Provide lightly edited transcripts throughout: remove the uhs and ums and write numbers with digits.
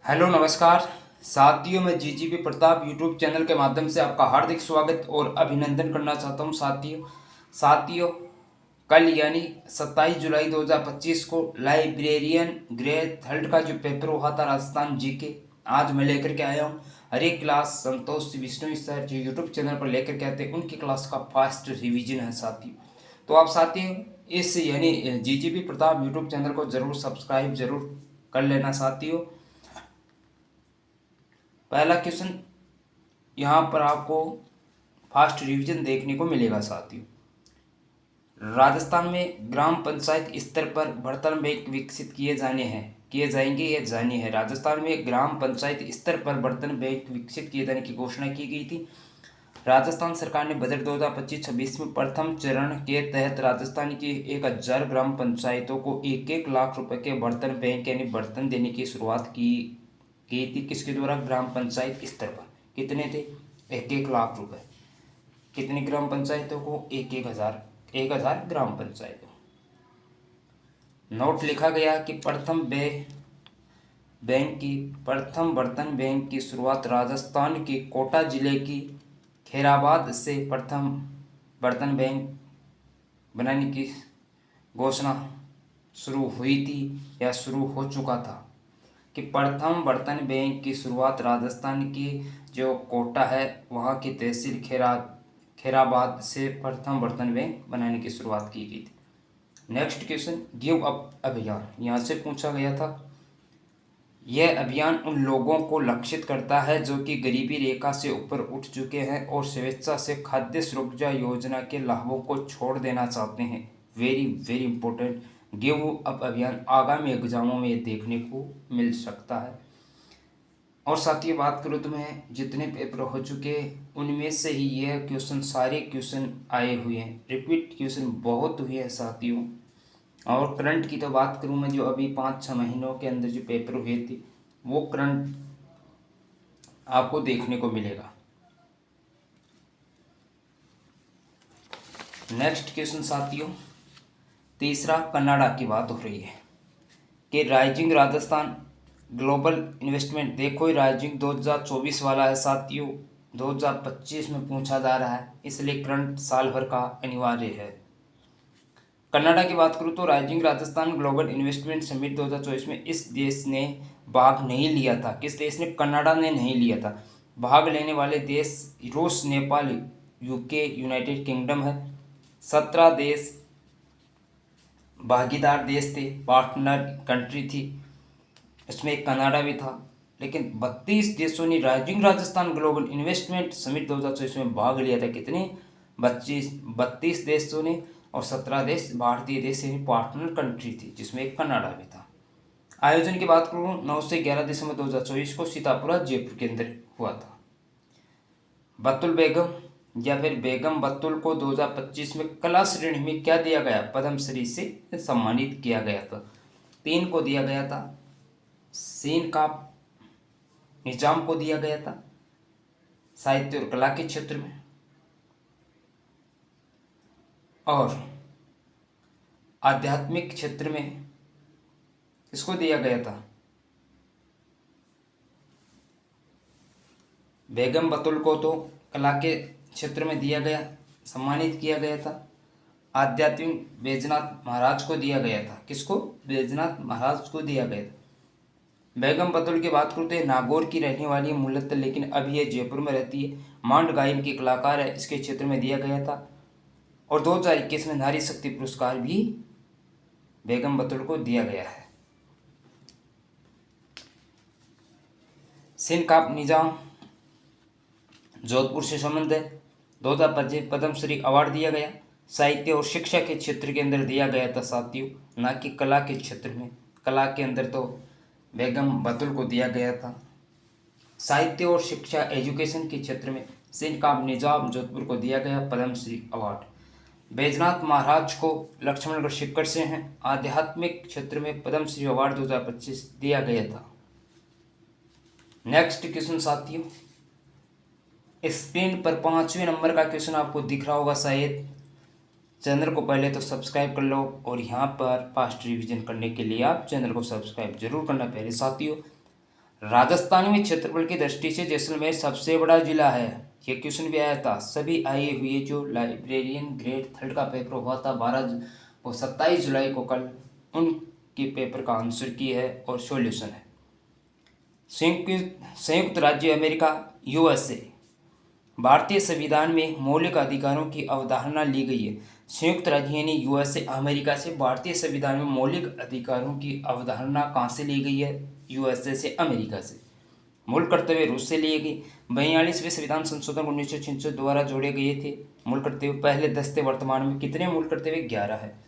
Hello नमस्कार साथियों, मैं जीजीपी प्रताप यूट्यूब चैनल के माध्यम से आपका हार्दिक स्वागत और अभिनंदन करना चाहता हूं। साथियों कल यानी 27 जुलाई 2025 को लाइब्रेरियन ग्रेड थर्ड का जो पेपर हुआ था राजस्थान जीके, आज मैं लेकर के आया हूं। हर एक क्लास संतोष विष्णु सर जो यूट्यूब चैनल पर लेकर के आते हैं उनकी क्लास का फास्ट रिवीजन है साथियों। तो आप साथियों इस यानी जीजीपी प्रताप यूट्यूब चैनल को जरूर सब्सक्राइब जरूर कर लेना साथियों। पहला क्वेश्चन यहाँ पर आपको फास्ट रिवीजन देखने को मिलेगा साथियों। राजस्थान में ग्राम पंचायत स्तर पर बर्तन बैंक विकसित किए जाएंगे या जानिए है। राजस्थान में ग्राम पंचायत स्तर पर बर्तन बैंक विकसित किए जाने की घोषणा की गई थी। राजस्थान सरकार ने बजट 2025-26 में प्रथम चरण के तहत राजस्थान की 1000 ग्राम पंचायतों को 1-1 लाख रुपए के बर्तन बैंक यानी बर्तन देने की शुरुआत की थी। किसके द्वारा? ग्राम पंचायत स्तर पर। कितने थे? 1-1 लाख रुपए। कितनी ग्राम पंचायतों को? 1,000 ग्राम पंचायतों। नोट लिखा गया कि प्रथम बर्तन बैंक की शुरुआत राजस्थान के कोटा जिले की खैराबाद से प्रथम बर्तन बैंक बनाने की घोषणा शुरू हुई थी या शुरू हो चुका था। कि प्रथम बर्तन बैंक की शुरुआत राजस्थान की जो कोटा है वहाँ की तहसील खैराबाद से प्रथम बर्तन बैंक बनाने की शुरुआत की गई थी। नेक्स्ट क्वेश्चन, गिव अप अभियान यहाँ से पूछा गया था। यह अभियान उन लोगों को लक्षित करता है जो कि गरीबी रेखा से ऊपर उठ चुके हैं और स्वेच्छा से खाद्य सुरक्षा योजना के लाभों को छोड़ देना चाहते हैं। Very very important. Give up अभियान आगामी एग्जामों में ये देखने को मिल सकता है। और साथ ही बात करूँ तो मैं जितने पेपर हो चुके उनमें से ही यह क्वेश्चन सारे क्वेश्चन आए हुए हैं। रिपीट क्वेश्चन बहुत हुए हैं साथियों। और करंट की तो बात करूँ मैं, जो अभी 5-6 महीनों के अंदर जो पेपर हुए थे वो करंट आपको देखने को मिलेगा। नेक्स्ट क्वेश्चन साथियों, तीसरा कनाडा की बात हो रही है कि राइजिंग राजस्थान ग्लोबल इन्वेस्टमेंट। देखो ये राइजिंग 2024 वाला है साथियों, 2025 में पूछा जा रहा है, इसलिए करंट साल भर का अनिवार्य है। कनाडा की बात करूँ तो rising Rajasthan global investment summit 2024 में इस देश ने भाग नहीं लिया था। किस देश ने? कनाडा ने नहीं लिया था। भाग लेने वाले देश रूस, नेपाल, यूके, यूनाइटेड किंगडम है। 17 देश भागीदार देश थे, पार्टनर कंट्री थी, इसमें एक कनाडा भी था। लेकिन 32 देशों ने rising Rajasthan global investment summit 2024 में भाग लिया था। कितने? 32 देशों ने, और 17 देश भारतीय देश यानी पार्टनर कंट्री थी, जिसमें एक कनाडा भी था। आयोजन की बात करूँ 9 से 11 दिसंबर 2024 को सीतापुरा जयपुर के अंदर हुआ था। बतुल बेगम या फिर बेगम बतुल को 2025 में कला श्रेणी में क्या दिया गया? पद्मश्री से सम्मानित किया गया था। 3 को दिया गया था। सीन का निजाम को दिया गया था साहित्य और कला के क्षेत्र में, और आध्यात्मिक क्षेत्र में इसको दिया गया था। बेगम बतुल को तो कला के क्षेत्र में दिया गया, सम्मानित किया गया था। आध्यात्मिक बैजनाथ महाराज को दिया गया था। किसको? बैजनाथ महाराज को दिया गया था। बेगम बतुल की बात करते हैं, नागौर की रहने वाली मूलतः, लेकिन अभी ये जयपुर में रहती है। मांड गायन की कलाकार है, इसके क्षेत्र में दिया गया था। और 2021 में नारी शक्ति पुरस्कार भी बेगम बतुल को दिया गया है। सिंध का निजाम जोधपुर से संबंध है। 2025 पद्मश्री अवार्ड दिया गया। साहित्य और शिक्षा के क्षेत्र के अंदर दिया गया था साथियों, ना कि कला के क्षेत्र में। कला के अंदर तो बेगम बतुल को दिया गया था। साहित्य और शिक्षा एजुकेशन के क्षेत्र में सिंध का निजाम जोधपुर को दिया गया पद्मश्री अवार्ड। बैजनाथ महाराज को लक्ष्मणगढ़ शिक्कर से हैं। आध्यात्मिक क्षेत्र में पद्मश्री अवार्ड 2025 दिया गया था। नेक्स्ट क्वेश्चन साथियों, स्क्रीन पर 5वें नंबर का क्वेश्चन आपको दिख रहा होगा शायद। चैनल को पहले तो सब्सक्राइब कर लो, और यहाँ पर फास्ट रिवीजन करने के लिए आप चैनल को सब्सक्राइब जरूर करना। पहले साथियों, राजस्थान में क्षेत्रफल की दृष्टि से जैसलमेर सबसे बड़ा जिला है। ये क्वेश्चन भी आया था। सभी आए हुए जो लाइब्रेरियन ग्रेड थर्ड का पेपर हुआ था 27 जुलाई को कल, उनके पेपर का आंसर की है और सॉल्यूशन है। संयुक्त राज्य अमेरिका यूएसए। भारतीय संविधान में मौलिक अधिकारों की अवधारणा ली गई है। संयुक्त राज्य यानी यूएसए अमेरिका से भारतीय संविधान में मौलिक अधिकारों की अवधारणा कहाँ से ली गई है? यूएसए से, अमेरिका से। मूल कर्तव्य रूस से लिए गए। 42वें संविधान संशोधन 1966 द्वारा जोड़े गए थे। मूल कर्तव्य पहले 10 थे, वर्तमान में कितने मूल कर्तव्य? 11 है।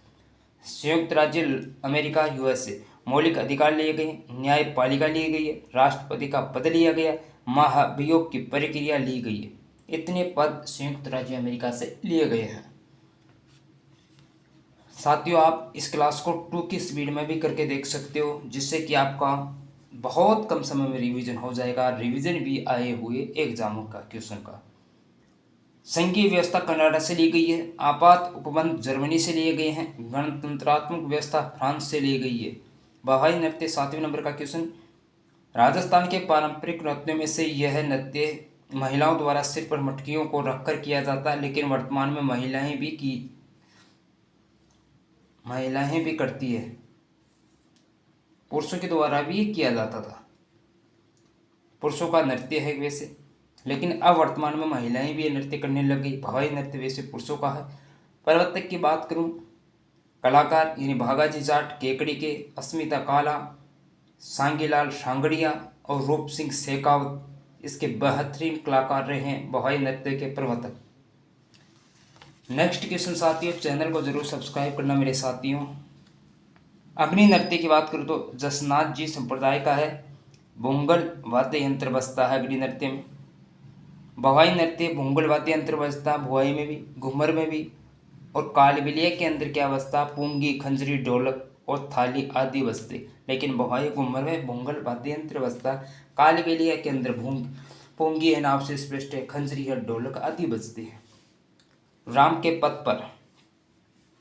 संयुक्त राज्य अमेरिका यूएसए मौलिक अधिकार लिए गए, न्यायपालिका ली गई है, राष्ट्रपति का पद लिया गया, महाभियोग की प्रक्रिया ली गई है। इतने पद संयुक्त राज्य अमेरिका से लिए गए हैं। साथियों, आप इस क्लास को 2 की स्पीड में भी करके देख सकते हो, जिससे कि आपका बहुत कम समय में रिवीजन हो जाएगा। रिवीजन भी आए हुए एग्जामों का क्वेश्चन का। संघीय व्यवस्था कनाडा से ली गई है। आपात उपबंध जर्मनी से लिए गए हैं। गणतंत्रात्मक व्यवस्था फ्रांस से ली गई है। बवाई नृत्य 7वें नंबर का क्वेश्चन। राजस्थान के पारंपरिक नृत्यों में से यह नृत्य महिलाओं द्वारा सिर पर मटकियों को रखकर किया जाता है, लेकिन वर्तमान में महिलाएं भी करती है। पुरुषों के द्वारा भी किया जाता था, पुरुषों का नृत्य है वैसे, लेकिन अब वर्तमान में महिलाएं भी नृत्य करने लग गई। भवाई नृत्य वैसे पुरुषों का है। प्रवर्तक की बात करूं, कलाकार यानी भागाजी जाट केकड़ी के, अस्मिता काला, सांगीलाल सांगड़िया और रूप सिंह शेखावत इसके बेहतरीन कलाकार रहे हैं, भवाई नृत्य के प्रवर्तक। नेक्स्ट क्वेश्चन साथियों, चैनल को जरूर सब्सक्राइब करना मेरे साथियों। अग्नि नृत्य की बात करूँ तो जसनाथ जी संप्रदाय का है। भूंगल वाद्य यंत्र बजता है अग्नि नृत्य में। भवाई नृत्य भूंगल वाद्य यंत्र बजता है, भुआई में भी, घूमर में भी। और कालबेलिया के अंदर क्या बजता? पुंगी, खंजरी, ढोलक और थाली आदि बजते। लेकिन भवाई घूमर में भूंगल वाद्य यंत्र बजता। कालबेलिया के अंदर पुंगी है, नाम से स्पष्ट है, खंजरी है, ढोलक आदि बजते हैं। राम के पथ पर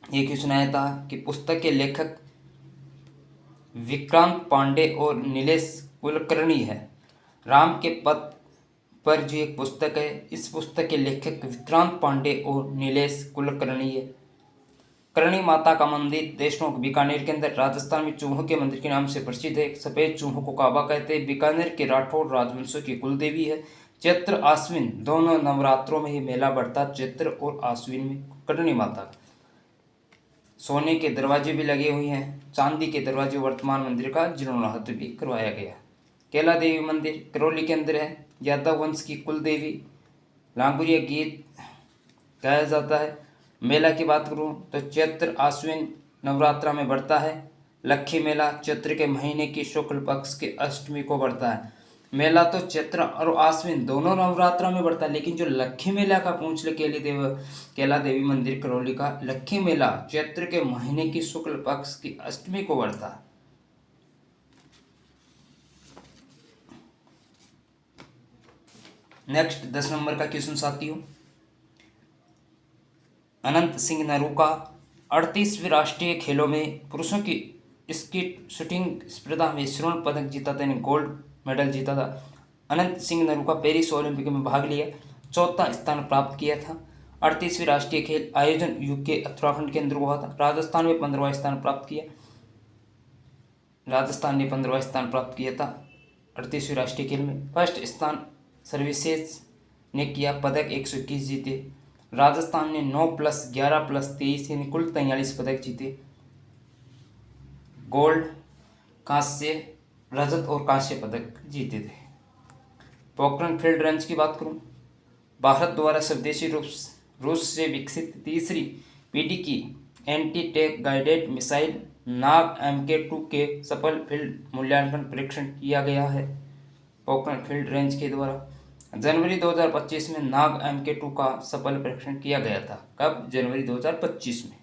एक क्वेश्चन आया था कि पुस्तक के लेखक विक्रांत पांडे और नीलेश कुलकर्णी है। राम के पथ पर जो एक पुस्तक है, इस पुस्तक के लेखक विक्रांत पांडे और नीलेश कुलकर्णी है। करणी माता का मंदिर देशनोक बीकानेर के अंदर राजस्थान में चूहों के मंदिर के नाम से प्रसिद्ध है। सफेद चूहों को काबा कहते हैं। बीकानेर के राठौड़ राजवंशों की कुलदेवी है। चैत्र आश्विन दोनों नवरात्रों में ही मेला बढ़ता। चैत्र और आश्विन में करणी माता का। सोने के दरवाजे भी लगे हुए हैं। चांदी के दरवाजे वर्तमान मंदिर का जीर्णोद्धार भी करवाया गया। कैला देवी मंदिर करौली के अंदर है। यादव वंश की कुल देवी। लांगुरिया गीत गाया जाता है। मेला की बात करूं तो चैत्र आश्विन नवरात्रा में बढ़ता है। लक्खी मेला चैत्र के महीने की शुक्ल पक्ष के अष्टमी को बढ़ता है। मेला तो चैत्र और आश्विन दोनों नवरात्रा में बढ़ता है, लेकिन जो लक्खी मेला का पूछ ले कैला देवी मंदिर करौली का, लक्खी मेला चैत्र के महीने की शुक्ल पक्ष की अष्टमी को बढ़ता है। नेक्स्ट 10 नंबर का क्वेश्चन साथियों, अनंत सिंह नरू का 38वें राष्ट्रीय खेलों में पुरुषों की स्कीट शूटिंग स्पर्धा में स्वर्ण पदक जीता था, यानी गोल्ड मेडल जीता था। अनंत सिंह नरू का पेरिस ओलंपिक में भाग लिया, चौथा स्थान प्राप्त किया था। 38वें राष्ट्रीय खेल आयोजन यूके उत्तराखंड के अंदर हुआ था। राजस्थान ने 15वां स्थान प्राप्त किया। राजस्थान ने 15वां स्थान प्राप्त किया था 38वें राष्ट्रीय खेल में। फर्स्ट स्थान सर्विसेज ने किया, पदक 121 जीते। राजस्थान ने 9 + 11 + 23 यानी कुल 43 पदक जीते। गोल्ड, कांस्य, रजत और कांस्य पदक जीते थे। पोखरण फील्ड रेंज की बात करूं, भारत द्वारा स्वदेशी रूस से विकसित तीसरी पीढ़ी की एंटी टैंक गाइडेड मिसाइल नाग MK2 के सफल फील्ड मूल्यांकन परीक्षण किया गया है पोखरण फील्ड रेंज के द्वारा। जनवरी 2025 में नाग MK2 का सफल परीक्षण किया गया था। कब? जनवरी 2025 में।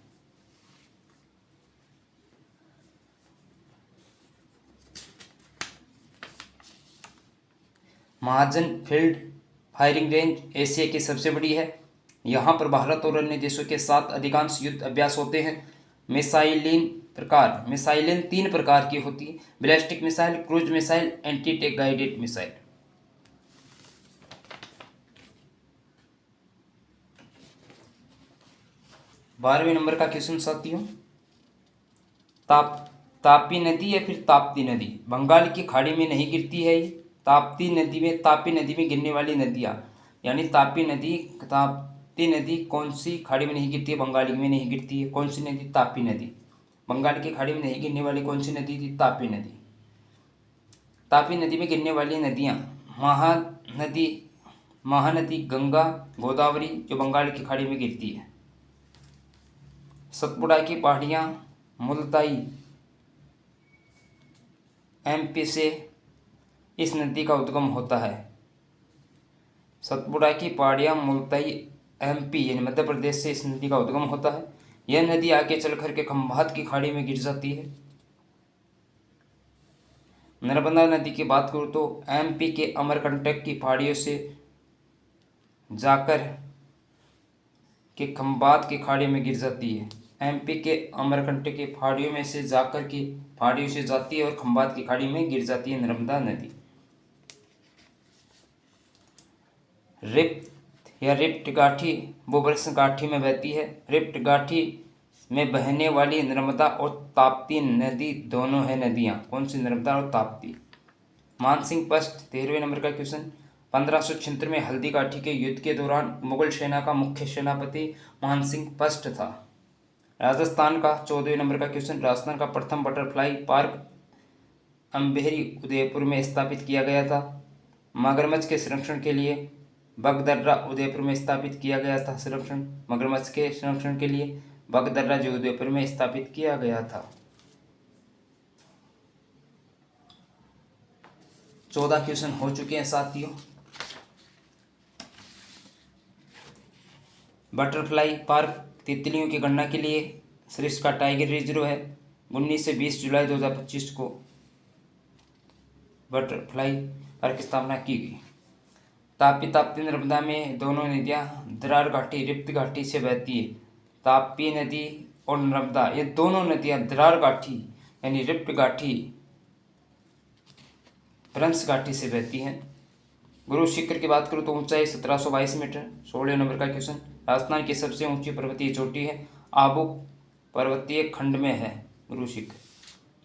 महाजन फील्ड फायरिंग रेंज एशिया की सबसे बड़ी है। यहाँ पर भारत और अन्य देशों के साथ अधिकांश युद्ध अभ्यास होते हैं। मिसाइलिन प्रकार मिसाइलें 3 प्रकार की होती है, ballistic missile, cruise missile, anti tank guided missile. 12वें नंबर का क्वेश्चन साथियों, तापी नदी या फिर ताप्ती नदी बंगाल की खाड़ी में नहीं गिरती है। ये ताप्ती नदी में गिरने वाली नदियाँ, यानी ताप्ती नदी कौन सी खाड़ी में नहीं गिरती है? बंगाल में नहीं गिरती है। कौन सी नदी? तापी नदी। बंगाल की खाड़ी में नहीं गिरने वाली कौन सी नदी थी? तापी नदी। तापी नदी में गिरने वाली नदियाँ महानदी गंगा, गोदावरी, जो बंगाल की खाड़ी में गिरती है। सतपुड़ा की पहाड़ियाँ, मुल्ताई एमपी से इस नदी का उद्गम होता है। सतपुड़ा की पहाड़ियाँ, मुल्ताई एमपी यानी मध्य प्रदेश से इस नदी का उद्गम होता है। यह नदी आगे चलकर के खंभात की खाड़ी में गिर जाती है। नर्मदा नदी की बात करूँ तो एमपी के अमरकंटक की पहाड़ियों से जाकर के खंभात की खाड़ी में गिर जाती है। एमपी के अमरकंटक की पहाड़ियों में से जाकर की पहाड़ियों से जाती है और खंभात की खाड़ी में गिर जाती है नर्मदा नदी। रिफ्ट गाठी भूवृष्ण गाठी में बहती है। रिफ्ट गाठी में बहने वाली नर्मदा और ताप्ती नदी दोनों है नदियाँ। कौन सी? नर्मदा और ताप्ती। मानसिंह पस्ट 13वें नंबर का क्वेश्चन, 1576 में हल्दी घाटी के युद्ध के दौरान मुगल सेना का मुख्य सेनापति मानसिंह पस्ट था। राजस्थान का 14वें नंबर का क्वेश्चन, राजस्थान का प्रथम बटरफ्लाई पार्क अम्बेरी उदयपुर में स्थापित किया गया था। मगरमच्छ के संरक्षण के लिए बगदर्रा उदयपुर में स्थापित किया गया था। मगरमच्छ के संरक्षण के लिए बगदर्रा जो उदयपुर में स्थापित किया गया था। 14 क्वेश्चन हो चुके हैं साथियों। बटरफ्लाई पार्क तितलियों की गणना के लिए सरिस्का का टाइगर रिजर्व है। 19 से 20 जुलाई 2025 को बटरफ्लाई पार्क की स्थापना की गई। ताप्ती नर्मदा में दोनों नदियाँ दरार घाटी रिफ्ट घाटी से बहती है। ताप्ती नदी और नर्मदा ये दोनों नदियाँ दरार घाटी यानी रिफ्ट घाटी भ्रंश घाटी से बहती हैं। गुरु शिखर की बात करूँ तो ऊंचाई 1722 मीटर। 16 नंबर का क्वेश्चन, राजस्थान की सबसे ऊंची पर्वतीय चोटी है। आबू पर्वतीय खंड में है गुरु शिखर।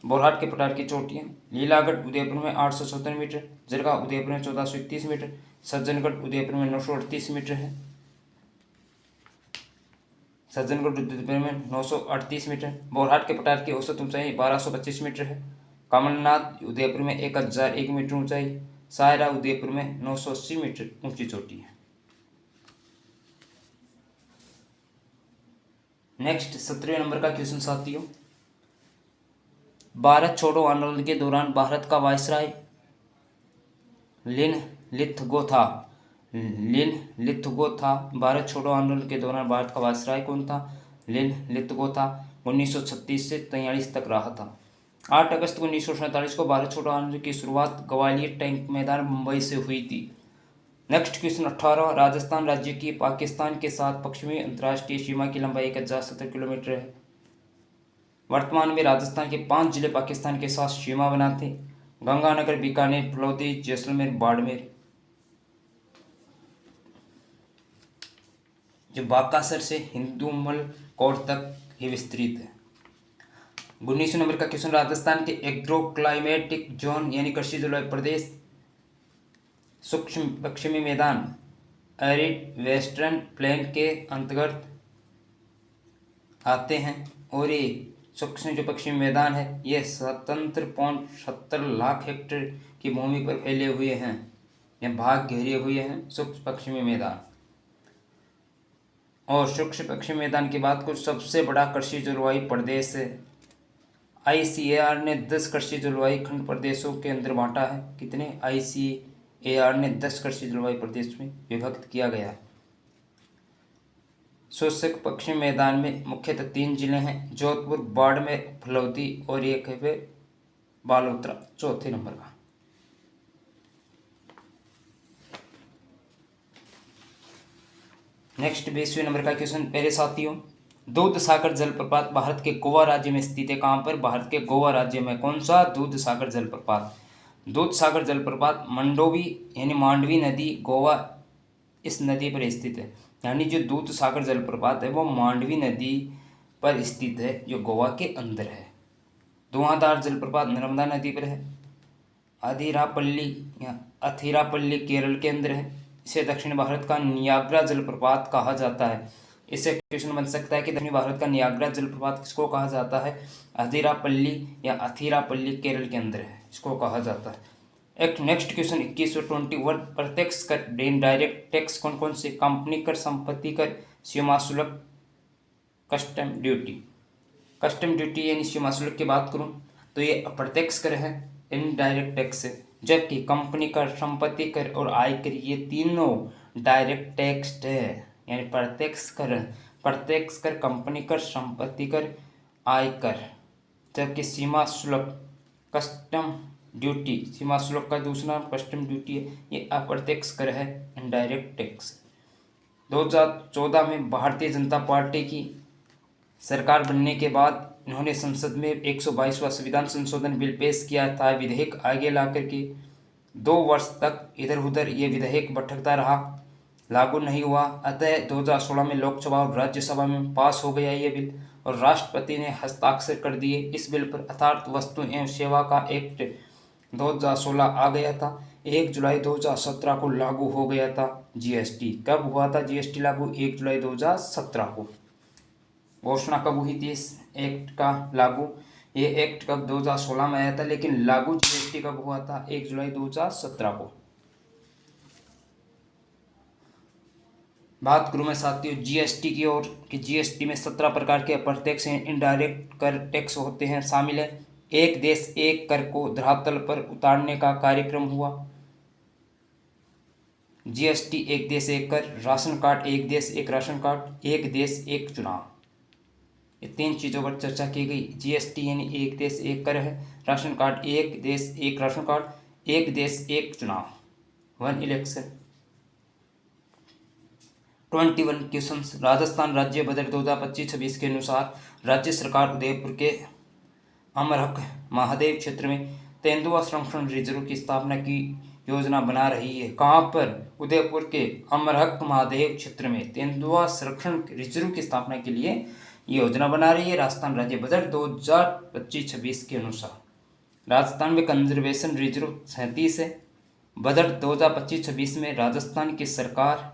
बोरहाट के पठार की चोटियाँ, लीलागढ़ उदयपुर में 874 मीटर, जरगा उदयपुर में 1431 मीटर, सज्जनगढ़ उदयपुर में 938 मीटर है। सज्जनगढ़ उदयपुर में 938 मीटर। बोरहाट के पठार की औसत ऊंचाई 1225 मीटर है। कमलनाथ उदयपुर में 1001 मीटर ऊंचाई। सायरा उदयपुर में 980 मीटर ऊंची चोटी है। नेक्स्ट 17वें नंबर का क्वेश्चन साथियों, भारत छोड़ो आंदोलन के दौरान भारत का वायसराय लिनलिथगो था। भारत छोड़ो आंदोलन के दौरान भारत का वायसराय कौन था? लिनलिथगो था। 1936 से 43 तक रहा था। 8 अगस्त 1947 को भारत छोड़ो आंदोलन की शुरुआत ग्वालियर टैंक मैदान मुंबई से हुई थी। नेक्स्ट क्वेश्चन 18, राजस्थान राज्य की पाकिस्तान के साथ पश्चिमी अंतर्राष्ट्रीय सीमा की लंबाई 1070 किलोमीटर है। वर्तमान में राजस्थान के 5 जिले पाकिस्तान के साथ सीमा बनाते हैं: गंगानगर, बीकानेर, फलौदी, जैसलमेर, बाड़मेर। जो बाकासर से हिंदुमल कोट तक ही विस्तृत है। 19 नंबर का क्वेश्चन, राजस्थान के एग्रो क्लाइमेटिक जोन यानी कृषि जलवायु प्रदेश सूक्ष्म पश्चिमी मैदान एरिड वेस्टर्न प्लेन के अंतर्गत आते हैं और ये सूक्ष्म जो पश्चिमी मैदान है ये 77.70 लाख हेक्टेयर की भूमि पर फैले हुए हैं। ये भाग घेरे हुए हैं सूक्ष्म पश्चिमी मैदान। और सूक्ष्म पश्चिमी मैदान की बात करूँ, सबसे बड़ा कृषि जलवायु प्रदेश है। ICAR ने 10 कृषि जलवायु खंड प्रदेशों के अंदर बांटा है। कितने? ICAR ने 10 कृषि जलवायु प्रदेश में विभक्त किया गया है। शुष्क पश्चिमी मैदान में मुख्यतः 3 जिले हैं: जोधपुर, बाड़मेर, फलौदी और एक है बालोतरा। 4थे नंबर का। नेक्स्ट 20वें नंबर का क्वेश्चन, पहले साथियों दूध सागर जलप्रपात भारत के गोवा राज्य में स्थित है। कहाँ पर? भारत के गोवा राज्य में। कौन सा? दूध सागर जलप्रपात। दूध सागर जलप्रपात मंडोवी यानी मांडवी नदी गोवा इस नदी पर स्थित है। यानी जो दूध सागर जलप्रपात है वो मांडवी नदी पर स्थित है जो गोवा के अंदर है। धुआंधार जलप्रपात नर्मदा नदी पर है। अधीरापल्ली या अथीरापल्ली केरल के अंदर है। इसे दक्षिण भारत का नियाग्रा जलप्रपात कहा जाता है। इससे क्वेश्चन बन सकता है कि दक्षिण भारत का नियाग्रा जलप्रपात किसको कहा जाता है? अधीरापल्ली या अथीरापल्ली केरल के अंदर है, इसको कहा जाता है। एक नेक्स्ट क्वेश्चन 2121 प्रत्यक्ष कर इनडायरेक्ट टैक्स कौन कौन से? कंपनी कर, संपत्ति कर, सीमा शुल्क, कस्टम ड्यूटी। कस्टम ड्यूटी यानी सीमा शुल्क की बात करूं तो ये अप्रत्यक्ष कर है, इनडायरेक्ट टैक्स है। जबकि कंपनी कर, संपत्ति कर और आयकर ये तीनों डायरेक्ट टैक्स है यानी प्रत्यक्ष कर। प्रत्यक्ष कर कंपनी कर, संपत्ति कर, आयकर। जबकि सीमा शुल्क कस्टम ड्यूटी, सीमा शुल्क का दूसरा नाम कस्टम ड्यूटी है, ये अप्रत्यक्ष कर है, इनडायरेक्ट टैक्स। 2014 में भारतीय जनता पार्टी की सरकार बनने के बाद इन्होंने संसद में 122वां संविधान संशोधन बिल पेश किया था। विधेयक आगे ला करके 2 वर्ष तक इधर उधर ये विधेयक भटकता रहा, लागू नहीं हुआ। अतः 2016 में लोकसभा और राज्यसभा में पास हो गया ये बिल और राष्ट्रपति ने हस्ताक्षर कर दिए इस बिल पर। अर्थात वस्तु एवं सेवा का एक्ट 2016 आ गया था। 1 जुलाई 2017 को लागू हो गया था जीएसटी। कब हुआ था जीएसटी लागू? 1 जुलाई 2017 को। घोषणा कब हुई थी इस एक्ट का लागू? ये एक्ट कब? 2016 में आया था, लेकिन लागू जीएसटी कब हुआ था? 1 जुलाई 2017 को। बात करूँ मैं साथियों जीएसटी की ओर कि जीएसटी में 17 प्रकार के अप्रत्यक्ष इनडायरेक्ट कर टैक्स होते हैं, शामिल है। एक देश एक कर को धरातल पर उतारने का कार्यक्रम हुआ। जीएसटी एक देश एक कर, राशन कार्ड एक देश एक राशन कार्ड, एक देश एक चुनाव, ये 3 चीज़ों पर चर्चा की गई। जीएसटी यानी एक देश एक कर है, राशन कार्ड एक देश एक राशन कार्ड, एक देश एक चुनाव, 1 इलेक्शन। 21 क्वेश्चन। राजस्थान राज्य बजट 2025-26 के अनुसार राज्य सरकार उदयपुर के अमरहक महादेव क्षेत्र में तेंदुआ संरक्षण रिजर्व की स्थापना की योजना बना रही है। कहाँ पर? उदयपुर के अमरहक महादेव क्षेत्र में तेंदुआ संरक्षण रिजर्व की स्थापना के लिए योजना बना रही है राजस्थान राज्य बजट 2025-26 के अनुसार। राजस्थान में कंजर्वेशन रिजर्व 37 है। बजट 2025-26 में राजस्थान की सरकार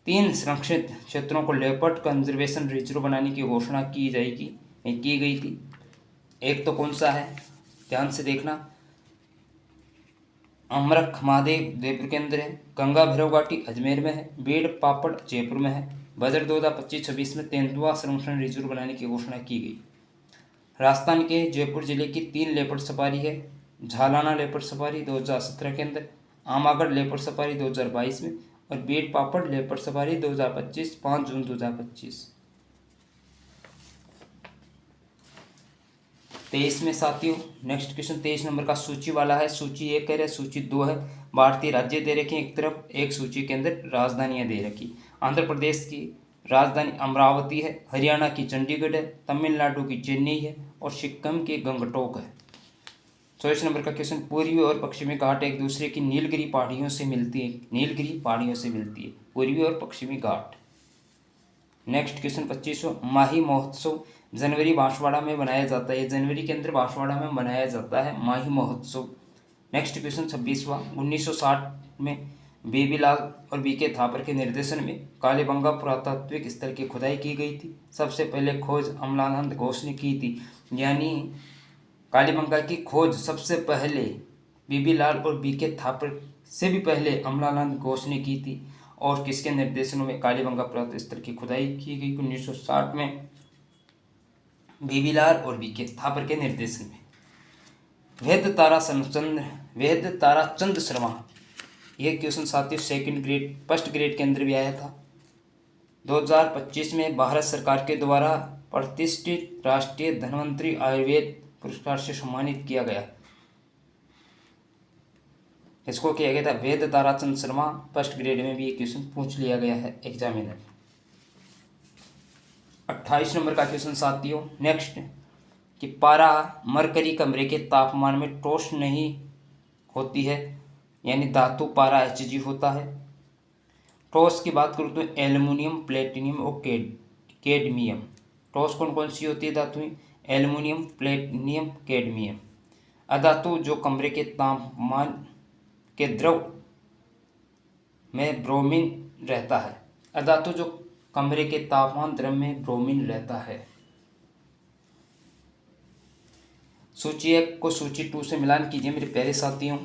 3 संरक्षित क्षेत्रों को लेपर्ड कंजर्वेशन रिजर्व बनाने की घोषणा की गई थी। एक तो कौन सा है? ध्यान से देखना। अमरख महादेव उदयपुर के अंदर है, गंगा भैरव घाटी अजमेर में है, बेड़ पापड़ जयपुर में है। बजट 2025-26 में तेंदुआ संरक्षण रिजर्व बनाने की घोषणा की गई। राजस्थान के जयपुर जिले की 3 लेपर्ड सफारी है। झालाना लेपर्ड सफारी 2017 के अंदर, आमागढ़ लेपर्ड सफारी 2022 में और बेड़ पापड़ लेपर्ड सफारी 2025, 5 जून 2025। 23 में साथियों नेक्स्ट क्वेश्चन 23 नंबर का सूची वाला है। सूची 1 है, सूची 2 है। भारतीय राज्य दे रखे एक तरफ, एक सूची के अंदर राजधानियां दे रखी। आंध्र प्रदेश की राजधानी अमरावती है, हरियाणा की चंडीगढ़ है, तमिलनाडु की चेन्नई है और सिक्किम की गंगटोक है। 24 नंबर का क्वेश्चन पूर्वी और पश्चिमी घाट एक दूसरे की नीलगिरी पहाड़ियों से मिलती है। नीलगिरी पहाड़ियों से मिलती है पूर्वी और पश्चिमी घाट। नेक्स्ट क्वेश्चन 25वां माही महोत्सव जनवरी बांसवाड़ा में मनाया जाता है। जनवरी के अंदर बांसवाड़ा में मनाया जाता है माही महोत्सव। नेक्स्ट क्वेश्चन 26वां 1960 में बेबीलाल और बीके थापर के निर्देशन में कालीबंगा पुरातात्विक स्थल की खुदाई की गई थी। सबसे पहले खोज अमलानंद घोष ने की थी, यानी कालीबंगा की खोज सबसे पहले बेबीलाल और बीके थापर से भी पहले अमलानंद घोष ने की थी। और किसके निर्देशन में कालीबंगा पुरातत्व स्थल की खुदाई की गई? 1960 में बेबीलाल और बीके थापर के निर्देशन में। वेद तारा चंद शर्मा, यह क्वेश्चन साथियों फर्स्ट ग्रेड के अंदर भी आया था। 2025 में भारत सरकार के द्वारा प्रतिष्ठित राष्ट्रीय धन्वंतरी आयुर्वेद पुरस्कार से सम्मानित किया गया। इसको किया गया था वेद ताराचंद शर्मा। फर्स्ट ग्रेड में भी ये क्वेश्चन पूछ लिया गया है एग्जामिनर। 28 नंबर का क्वेश्चन साथियों नेक्स्ट, कि पारा मरकरी कमरे के तापमान में टोस्ट नहीं होती है, यानी धातु पारा Hg होता है। टॉस की बात करूँ तो एल्युमिनियम, प्लेटिनियम और कैडमियम। टॉस कौन कौन सी होती है धातुएं? Aluminium, platinum, cadmium. अधातु जो कमरे के तापमान के द्रव में ब्रोमीन रहता है। अधातु जो कमरे के तापमान द्रव में ब्रोमीन रहता है। सूची 1 को सूची 2 से मिलान कीजिए मेरे प्यारे साथियों।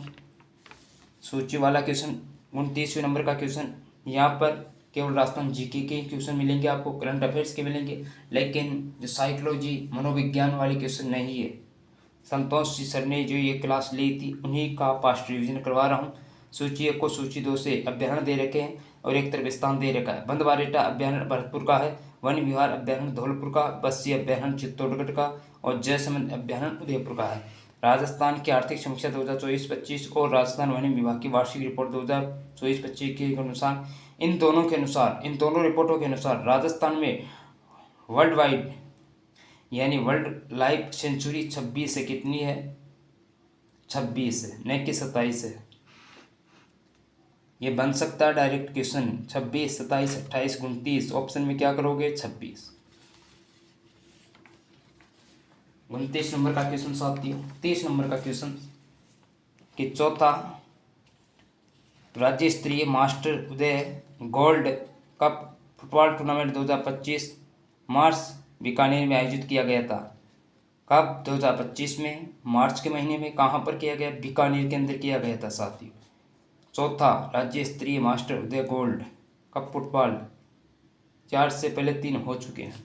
सूची वाला क्वेश्चन 29वें नंबर का क्वेश्चन, यहाँ पर केवल राजस्थान जीके के क्वेश्चन मिलेंगे आपको, करंट अफेयर्स के मिलेंगे, लेकिन जो साइकोलॉजी मनोविज्ञान वाले क्वेश्चन नहीं है। संतोष जी सर ने जो ये क्लास ली थी उन्हीं का पास्ट रिविजन करवा रहा हूँ। सूची 1 को सूची 2 से अभ्यारण्य दे रखे हैं और एक तरफ स्थान दे रखा है। बंदबारेटा अभ्यारण्य भरतपुर का है, वन विहार अभ्यारण्य धौलपुर का, बस्सी अभ्यारण्य चित्तौड़गढ़ का और जयसमंद अभ्यारण्य उदयपुर का है। राजस्थान की आर्थिक समीक्षा 2024-25 और राजस्थान वन विभाग की वार्षिक रिपोर्ट 2024-25 के अनुसार इन दोनों रिपोर्टों के अनुसार राजस्थान में वर्ल्ड वाइड यानी वर्ल्ड लाइफ सेंचुरी 26 से कितनी है? 26 है, न कि 27 है। ये बन सकता है डायरेक्ट क्वेश्चन। 26, 27, 28, 29, ऑप्शन में क्या करोगे? 26। 29 नंबर का क्वेश्चन साथियों। 30 नंबर का क्वेश्चन कि चौथा राज्य स्तरीय मास्टर उदय गोल्ड कप फुटबॉल टूर्नामेंट 2025 मार्च बीकानेर में आयोजित किया गया था। कब? 2025 में मार्च के महीने में। कहाँ पर किया गया? बीकानेर के अंदर किया गया था साथियों। चौथा राज्य स्तरीय मास्टर उदय गोल्ड कप फुटबॉल, 4 से पहले 3 हो चुके हैं।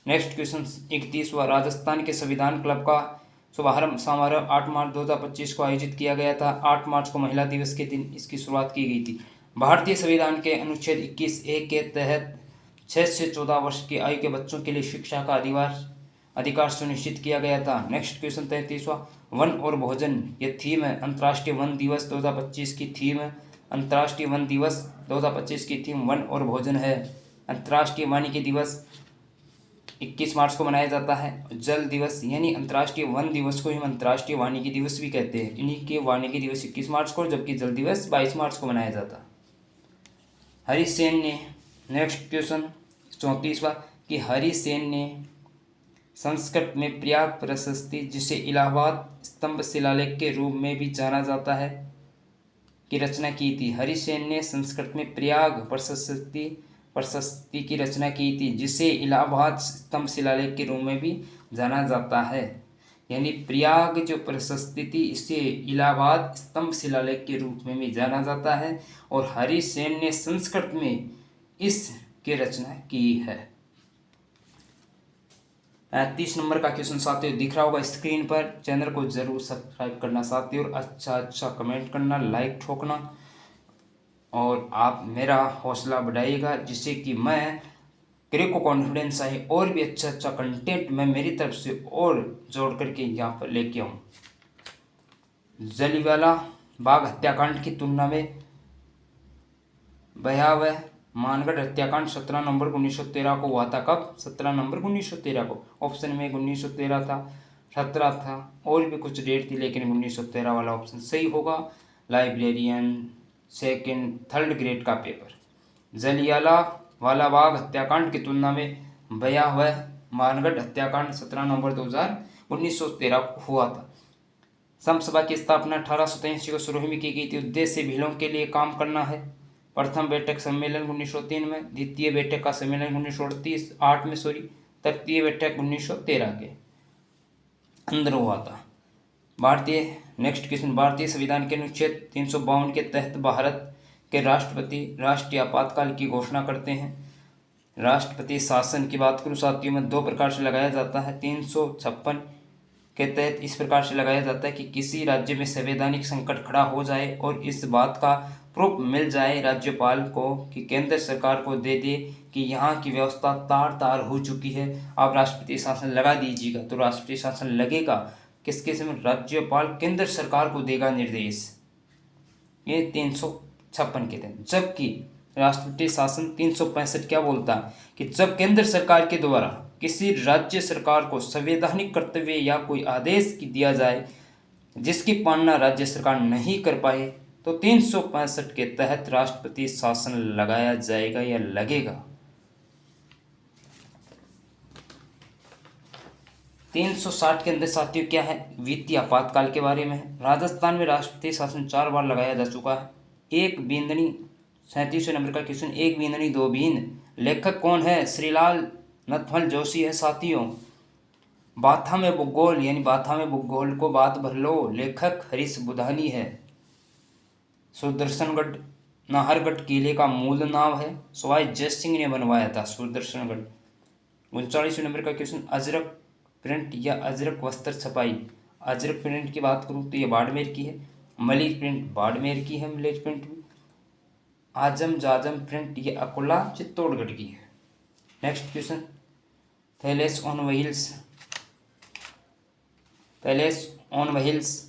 नेक्स्ट क्वेश्चन 31वां, राजस्थान के संविधान क्लब का शुभारंभ समारोह 8 मार्च 2025 को आयोजित किया गया था। 8 मार्च को महिला दिवस के दिन इसकी शुरुआत की गई थी। भारतीय संविधान के अनुच्छेद 21A के तहत 6 से 14 वर्ष की आयु के बच्चों के लिए शिक्षा का अधिकार सुनिश्चित किया गया था। नेक्स्ट क्वेश्चन 33वां, वन और भोजन ये थीम है। अंतर्राष्ट्रीय वन दिवस 2025 की थीम है। अंतर्राष्ट्रीय वन दिवस 2025 की थीम वन और भोजन है। अंतर्राष्ट्रीय वानिकी दिवस 21 मार्च को मनाया जाता है। जल दिवस यानी अंतर्राष्ट्रीय वन दिवस को हम अंतर्राष्ट्रीय वानिकी दिवस भी कहते हैं। इन्हीं के वानिकी दिवस 21 मार्च को, जबकि जल दिवस 22 मार्च को मनाया जाता है। हरि सेन ने, नेक्स्ट क्वेश्चन 34वां, कि हरि सेन ने संस्कृत में प्रयाग प्रशस्ति, जिसे इलाहाबाद स्तंभ शिलालेख के रूप में भी जाना जाता है, की रचना की थी। हरि सेन ने संस्कृत में प्रयाग प्रशस्ति की रचना की थी, जिसे इलाहाबाद स्तंभ शिलालेख के रूप में भी जाना जाता है। यानी प्रयाग जो प्रशस्ति थी इसे इलाहाबाद स्तंभ शिलालेख के रूप में भी जाना जाता है और हरि सेन ने संस्कृत में इसकी रचना की है। 30 नंबर का क्वेश्चन साथियों दिख रहा होगा स्क्रीन पर। चैनल को जरूर सब्सक्राइब करना साथियों और अच्छा कमेंट करना, लाइक ठोकना और आप मेरा हौसला बढ़ाइएगा, जिससे कि मैं मेरे को कॉन्फिडेंस आए और भी अच्छा कंटेंट मैं मेरी तरफ से और जोड़ करके यहाँ पर लेके आऊँ। जलियांवाला बाग हत्याकांड की तुलना में भयावह मानगढ़ हत्याकांड 17 नवंबर 1913 को हुआ था। कब? 17 नवंबर 1913 को। ऑप्शन में 1913 था, 17 था और भी कुछ डेट थी, लेकिन 1913 वाला ऑप्शन सही होगा। लाइब्रेरियन 2nd 3rd ग्रेड का पेपर। जलियांवाला बाग हत्याकांड की तुलना में भयावह मानगढ़ हत्याकांड 17 नवंबर 1913 को हुआ था। समसभा की स्थापना 1883 को शुरू में की गई थी। उद्देश्य भीलों के लिए काम करना है। प्रथम बैठक सम्मेलन 1903 में, द्वितीय बैठक का सम्मेलन 1938 में तृतीय बैठक 1913 के अंदर हुआ था। नेक्स्ट क्वेश्चन, भारतीय संविधान के अनुच्छेद 352 के तहत भारत के राष्ट्रपति राष्ट्रीय आपातकाल की घोषणा करते हैं। राष्ट्रपति शासन की बात करूँ साथियों में 2 प्रकार से लगाया जाता है। 356 के तहत इस प्रकार से लगाया जाता है कि किसी राज्य में संवैधानिक संकट खड़ा हो जाए और इस बात का प्रूफ मिल जाए राज्यपाल को कि केंद्र सरकार को दे दे कि यहाँ की व्यवस्था तार हो चुकी है, आप राष्ट्रपति शासन लगा दीजिएगा। तो राष्ट्रपति शासन लगेगा किसके समय? राज्यपाल केंद्र सरकार को देगा निर्देश। ये 356 के तहत। जबकि राष्ट्रपति शासन 365 क्या बोलता है कि जब केंद्र सरकार के द्वारा किसी राज्य सरकार को संवैधानिक कर्तव्य या कोई आदेश की दिया जाए जिसकी पालना राज्य सरकार नहीं कर पाए तो 365 के तहत राष्ट्रपति शासन लगाया जाएगा या लगेगा। 360 के अंदर साथियों क्या है, वित्तीय आपातकाल के बारे में है। राजस्थान में राष्ट्रपति शासन 4 बार लगाया जा चुका है। एक बींदनी 37वें नंबर का क्वेश्चन, एक बींदनी दो बींद, लेखक कौन है? श्रीलाल नथमल जोशी है साथियों। बाथा में भूगोल यानी बाथा में भूगोल को बात भर लो, लेखक हरीश बुधानी है। सुदर्शनगढ़ नाहरगढ़ किले का मूल नाम है, सवाई जय सिंह ने बनवाया था सुदर्शनगढ़। 39वें नंबर का क्वेश्चन, अजरक प्रिंट या अजरक वस्त्र छपाई। अजरक प्रिंट की बात करूँ तो ये बाड़मेर की है। मलिक प्रिंट बाड़मेर की है मलिक प्रिंट। आजम जाजम प्रिंट ये अकोला चित्तौड़गढ़ की है। Next question, Thales on wheels. Palace on wheels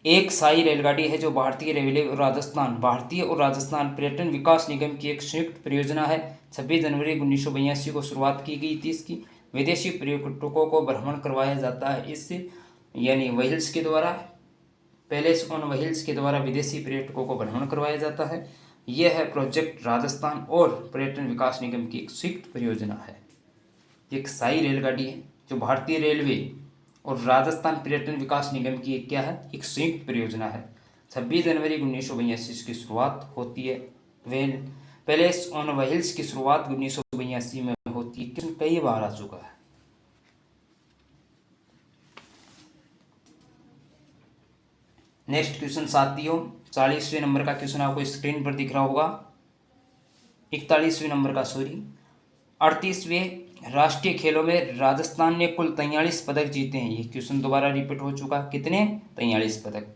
एक शाही रेलगाड़ी है जो भारतीय रेलवे और राजस्थान पर्यटन विकास निगम की एक संयुक्त परियोजना है। 26 जनवरी 1982 को शुरुआत की गई थी इसकी। विदेशी पर्यटकों को भ्रमण करवाया जाता है इससे, यानी व्हील्स के द्वारा, पैलेस ऑन व्हील्स के द्वारा विदेशी पर्यटकों को भ्रमण करवाया जाता है। यह है प्रोजेक्ट राजस्थान और पर्यटन विकास निगम की एक संयुक्त परियोजना है। एक शाही रेलगाड़ी है जो भारतीय रेलवे और राजस्थान पर्यटन विकास निगम की एक क्या है, एक संयुक्त परियोजना है। 26 जनवरी 1982 की शुरुआत होती है। पैलेस ऑन व्हील्स की शुरुआत 1982 में होती है, कई बार आ चुका है। नेक्स्ट क्वेश्चन साथियों, 40वें नंबर का क्वेश्चन आपको स्क्रीन पर दिख रहा होगा। 41वें नंबर का 38वें राष्ट्रीय खेलों में राजस्थान ने कुल 43 पदक जीते हैं। ये क्वेश्चन दोबारा रिपीट हो चुका। कितने? 43 पदक।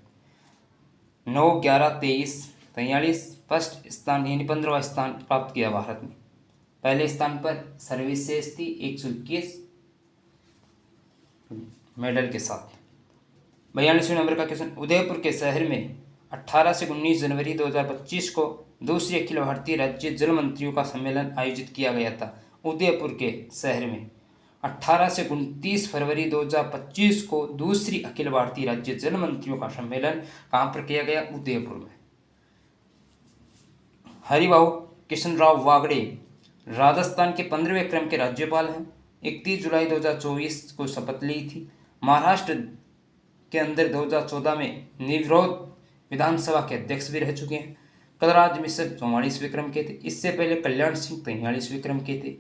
9, 11, 23, 43 फर्स्ट स्थान यानी 15वां स्थान प्राप्त किया भारत ने। पहले स्थान पर सर्विसेज थी 121 मेडल के साथ। 42वें नंबर का क्वेश्चन, उदयपुर के शहर में 18 से 19 जनवरी 2025 को दूसरी अखिल भारतीय राज्य जल मंत्रियों का सम्मेलन आयोजित किया गया था। उदयपुर के शहर में 18 से 29 फरवरी 2025 को दूसरी अखिल भारतीय राज्य जल मंत्रियों का सम्मेलन कहाँ पर किया गया? उदयपुर में। हरिभाऊ किशनराव वागड़े राजस्थान के 15वें क्रम के राज्यपाल हैं। 31 जुलाई 2024 को शपथ ली थी। महाराष्ट्र के अंदर 2014 में निर्विरोध विधानसभा के अध्यक्ष भी रह चुके हैं। कलराज मिश्र 44वें क्रम के थे। इससे पहले कल्याण सिंह 43वें क्रम के थे।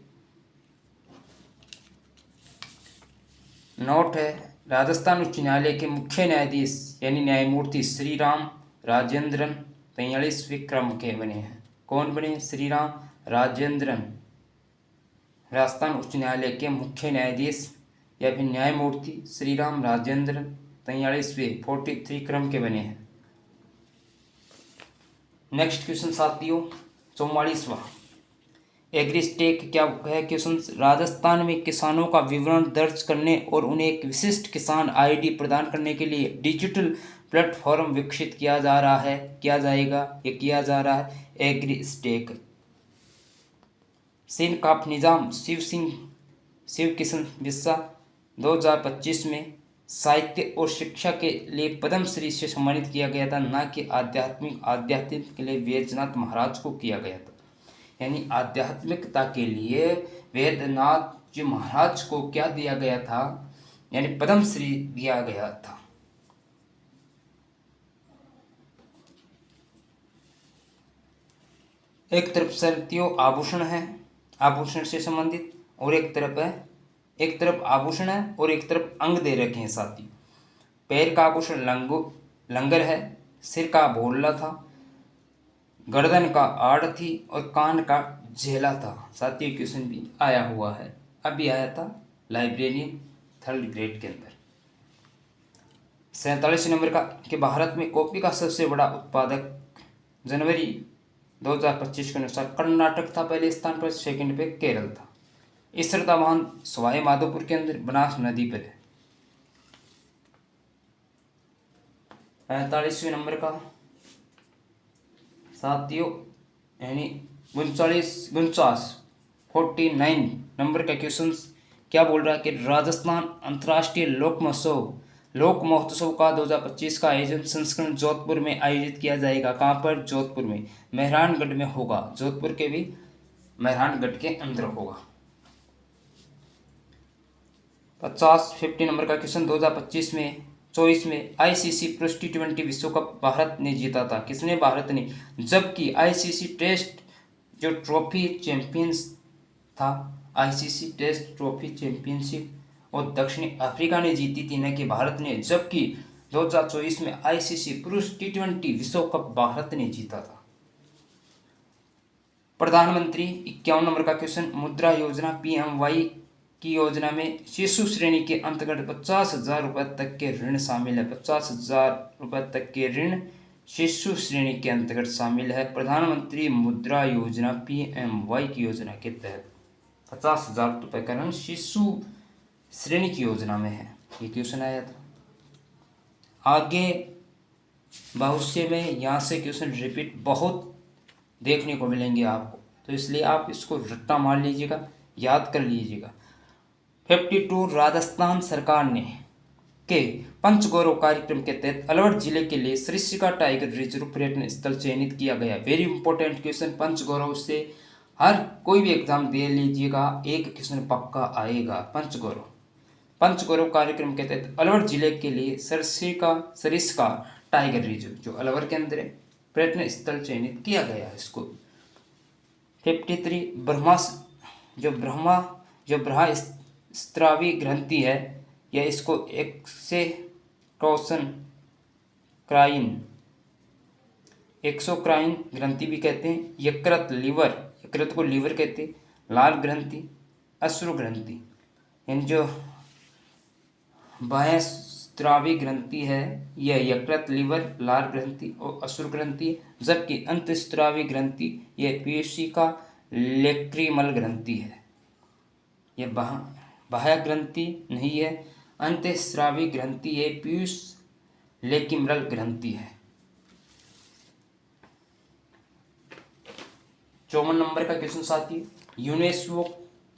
नोट है, राजस्थान उच्च न्यायालय के मुख्य न्यायाधीश यानी न्यायमूर्ति श्री राम राजेंद्रन 43वें क्रम के बने हैं। कौन बने? श्री राम राजेंद्रन राजस्थान उच्च न्यायालय के मुख्य न्यायाधीश या फिर न्यायमूर्ति श्री राम राजेंद्रन 43वें 43 क्रम के बने हैं। नेक्स्ट क्वेश्चन साथियों, 44वां एग्रीस्टेक क्या है क्वेश्चन। राजस्थान में किसानों का विवरण दर्ज करने और उन्हें एक विशिष्ट किसान आईडी प्रदान करने के लिए डिजिटल प्लेटफॉर्म विकसित किया जा रहा है, किया जाएगा, ये किया जा रहा है एग्रीस्टेक। सिंह काफ निजाम शिव किशन बिस्सा 2025 में साहित्य और शिक्षा के लिए पद्मश्री से सम्मानित किया गया था, ना कि आध्यात्मिक के लिए वैद्यनाथ महाराज को किया गया था। यानी आध्यात्मिकता के लिए वैद्यनाथ जी महाराज को क्या दिया गया था? यानी पद्मश्री दिया गया था। एक तरफ साथियों आभूषण है, आभूषण से संबंधित, और एक तरफ आभूषण है और एक तरफ अंग दे रखे हैं साथियों। पैर का आभूषण लंगर है, सिर का भोला था, गर्दन का आड़ थी और कान का झेला था। साथियों क्वेश्चन भी आया हुआ है, अभी आया था लाइब्रेरियन 3rd ग्रेड के अंदर। 47 नंबर का कि भारत में कॉफी का सबसे बड़ा उत्पादक जनवरी 2025 के अनुसार कर्नाटक था पहले स्थान पर, सेकंड पे केरल था। इसरता बांध सवाई माधोपुर के अंदर बनास नदी पर है। 45वें नंबर का साथियों यानी 49 नंबर का क्वेश्चन क्या बोल रहा है कि राजस्थान अंतर्राष्ट्रीय लोक महोत्सव का 2025 का आयोजन संस्करण जोधपुर में आयोजित किया जाएगा। कहाँ पर? जोधपुर में, मेहरानगढ़ में होगा। जोधपुर के भी मेहरानगढ़ के अंदर होगा। 50 नंबर का क्वेश्चन 2024 में आईसीसी पुरुष T20 विश्व कप भारत ने जीता था। किसने? भारत ने। जबकि आईसीसी टेस्ट जो ट्रॉफी चैंपियंस था, आईसीसी टेस्ट ट्रॉफी चैंपियनशिप और दक्षिण अफ्रीका ने जीती थी, न कि भारत ने। जबकि 2024 में आईसीसी पुरुष T20 विश्व कप भारत ने जीता था। प्रधानमंत्री 51 नंबर का क्वेश्चन मुद्रा योजना PMY की योजना में शिशु श्रेणी के अंतर्गत 50,000 रुपये तक के ऋण शामिल है। 50,000 रुपये तक के ऋण शिशु श्रेणी के अंतर्गत शामिल है। प्रधानमंत्री मुद्रा योजना PMY की योजना के तहत 50,000 रुपये का ऋण शिशु श्रेणी की योजना में है। ये क्वेश्चन आया था। आगे भविष्य में यहाँ से क्वेश्चन रिपीट बहुत देखने को मिलेंगे आपको, तो इसलिए आप इसको रट्टा मार लीजिएगा, याद कर लीजिएगा। 52 राजस्थान सरकार ने के पंचगौरव कार्यक्रम के तहत अलवर जिले के लिए सरिस्का टाइगर रिजर्व पर्यटन स्थल चयनित किया गया। वेरी इंपॉर्टेंट क्वेश्चन, पंचगौरव से हर कोई भी एग्जाम दे लीजिएगा, एक क्वेश्चन पक्का आएगा। पंचगौरव कार्यक्रम के तहत अलवर जिले के लिए सरिस्का टाइगर रिजर्व जो अलवर के अंदर है पर्यटन स्थल चयनित किया गया है इसको। 53 ब्रह्मस्त्रावी ग्रंथि है या इसको एक्सोक्राइन ग्रंथि भी कहते हैं। यकृत को लीवर कहते हैं। लाल ग्रंथि, अश्रु ग्रंथि, यानी जो बाह्यस्रावी ग्रंथि है यह यकृत, लीवर, लाल ग्रंथि और अश्रु ग्रंथि, जबकि अंतस्रावी ग्रंथि यह पीयूषी का लेक्रीमल ग्रंथि है। यह बाह्य ग्रंथि नहीं है, अंतस्रावी ग्रंथि है, पीयूष लेक्रीमल ग्रंथि है। 54 नंबर का क्वेश्चन साथी, यूनेस्को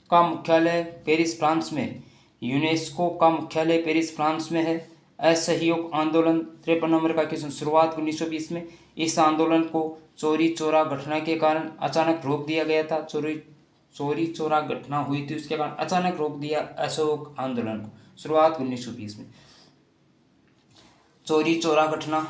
का मुख्यालय पेरिस फ्रांस में। यूनेस्को का मुख्यालय पेरिस फ्रांस में है। असहयोग आंदोलन 53 नंबर का क्वेश्चन, शुरुआत 1920 में। इस आंदोलन को चोरी चोरा घटना के कारण अचानक रोक दिया गया था। चोरी चोरा घटना हुई थी, उसके कारण अचानक रोक दिया असहयोग आंदोलन को, शुरुआत 1920 में। चोरी चोरा घटना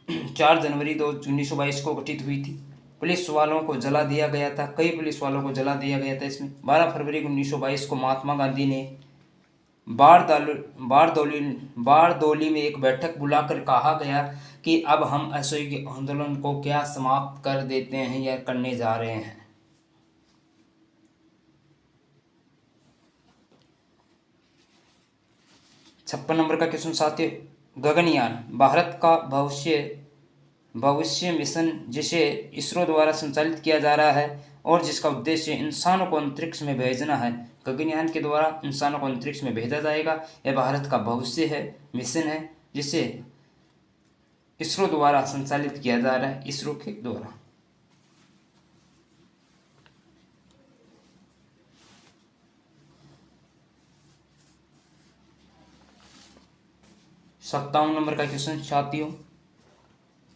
4 जनवरी 1922 को घटित हुई थी। पुलिस वालों को जला दिया गया था, कई पुलिस वालों को जला दिया गया था इसमें। 12 फरवरी 1922 को महात्मा गांधी ने बारदौली में एक बैठक बुलाकर कहा गया कि अब हम असहयोग आंदोलन को क्या समाप्त कर देते हैं या करने जा रहे हैं। 56 नंबर का क्वेश्चन साथियों, गगनयान भारत का भविष्य मिशन जिसे इसरो द्वारा संचालित किया जा रहा है और जिसका उद्देश्य इंसानों को अंतरिक्ष में भेजना है। गगनयान के द्वारा इंसानों को अंतरिक्ष में भेजा जाएगा। यह भारत का भविष्य है, मिशन है, जिसे इसरो द्वारा संचालित किया जा रहा है, इसरो के द्वारा। सत्तावन नंबर का क्वेश्चन साथियों,